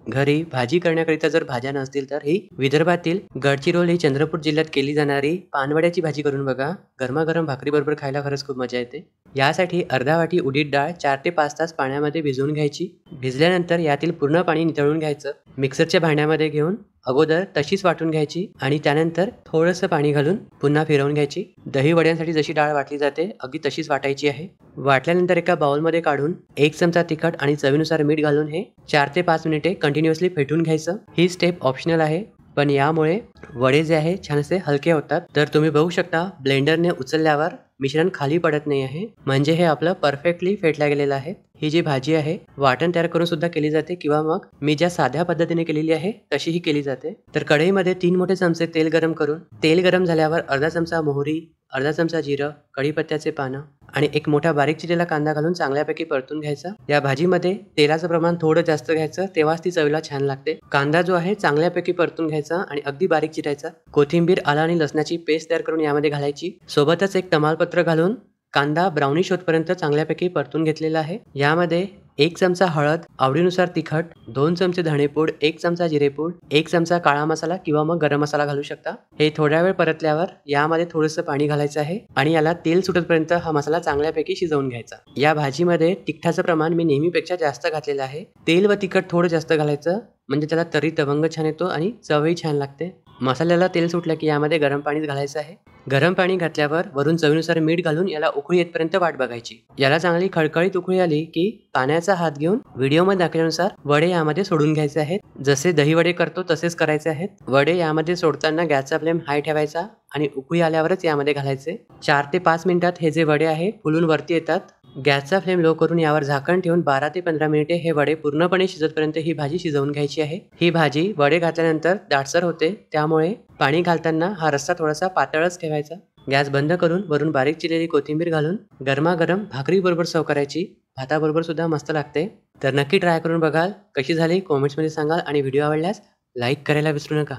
घरी भाजी करण्याकरिता जर भाज्या नसतील तर ही विदर्भातील गडचिरोली चंद्रपूर जिल्ह्यात केली जाणारी पानवड्याची भाजी करून बघा. गरमागरम भाकरी बरोबर खायला खरंच खूप मजा येते. यासाठी अर्धा वाटी उडीद डाळ 4 ते 5 तास पाण्यामध्ये भिजवून घ्यायची. भिजल्यानंतर यातील पूर्ण पाणी निथळून घ्यायचं. मिक्सरच्या भांड्यामध्ये घेऊन अगोदर तशीच वाटून घ्यायची आणि त्यानंतर थोडंसं पाणी घालून पुन्हा फिरवून घ्यायची. दही वड्यांसाठी जशी डाळ वाटली जाते अगदी तशीच वाटायची आहे. वाटल्यानंतर एका बाउलमध्ये काढून 1 चमचा तिखट आणि चवीनुसार मीठ घालून हे 4 ते 5 मिनिटे कंटिन्युअसली फेटून घ्यायचं. ही स्टेप ऑप्शनल आहे, पण यामुळे वडे जे आहे छानसे हलके होतात. तर तुम्ही बघू शकता ब्लेंडरने उचलल्यावर मिश्रण खाली पडत नाही आहे, म्हणजे हे आपलं परफेक्टली फेटल्या गेलेलं आहे. ही जी भाजी आहे वाटण तयार करून सुद्धा केली जाते किंवा मग मी ज्या साध्या पद्धतीने केलेली आहे तशीही केली जाते. तर कढईमध्ये 3 मोठे चमचे तेल गरम करून तेल गरम झाल्यावर अर्धा चमचा मोहरी, अर्धा चमचा जिरं, कढीपत्त्याचे पानं आणि एक मोठा बारीक चिरलेला कांदा घालून चांगल्यापैकी परतून घ्यायचा. या भाजीमध्ये तेलाचं प्रमाण थोडं जास्त घ्यायचं, तेव्हाच ती चवीला छान लागते. कांदा जो आहे चांगल्यापैकी परतून घ्यायचा आणि अगदी बारीक चिरायचा. कोथिंबीर, आलं आणि लसणाची पेस्ट तयार करून यामध्ये घालायची. सोबतच एक तमालपत्र घालून कांदा ब्राउनिश होतपर्यंत चांगल्यापैकी परतून घेतलेला आहे. यामध्ये 1 चमचा हळद, आवडीनुसार तिखट, 2 चमचे धणेपूड, 1 चमचा जिरेपूड, 1 चमचा काळा मसाला किंवा मग गरम मसाला घालू शकता. हे थोड्या वेळ परतल्यावर यामध्ये थोडंसं पाणी घालायचं आहे आणि याला तेल सुटतपर्यंत हा मसाला चांगल्यापैकी शिजवून घ्यायचा. या भाजीमध्ये तिखटाचं प्रमाण मी नेहमीपेक्षा जास्त घातलेलं आहे. तेल व तिखट थोडं जास्त घालायचं, म्हणजे त्याला तरी तवंग छान येतो आणि चवही छान लागते. मसाल्याला तेल सुटलं की यामध्ये गरम पाणीच घालायचं आहे. गरम पाणी घातल्यावर वरून चवीनुसार मीठ घालून याला उकळी येतपर्यंत वाट बघायची. याला चांगली खळखळीत उकळी आली की पाण्याचा हात घेऊन व्हिडिओमध्ये दाखवल्यानुसार वडे यामध्ये सोडून घ्यायचे आहेत. जसे दही वडे करतो तसेच करायचे आहेत. वडे यामध्ये सोडताना गॅसचा फ्लेम हाय ठेवायचा आणि उकळी आल्यावरच यामध्ये घालायचे. 4 ते 5 मिनिटात हे जे वडे आहे फुलून वरती येतात. गॅसचा फ्लेम लो करून यावर झाकण ठेवून 12 ते 15 मिनिटे हे वडे पूर्णपणे शिजतपर्यंत ही भाजी शिजवून घ्यायची आहे. ही भाजी वडे घातल्यानंतर दाटसर होते, त्यामुळे पाणी घालताना हा रस्सा थोडासा पातळच ठेवायचा. गॅस बंद करून वरून बारीक चिरलेली कोथिंबीर घालून गरमागरम भाकरी बरोबर सर्व करायची. भाताबरोबर सुद्धा मस्त लागते. तर नक्की ट्राय करून बघाल. कशी झाली कमेंट्समध्ये सांगाल आणि व्हिडिओ आवडल्यास लाईक करायला विसरू नका.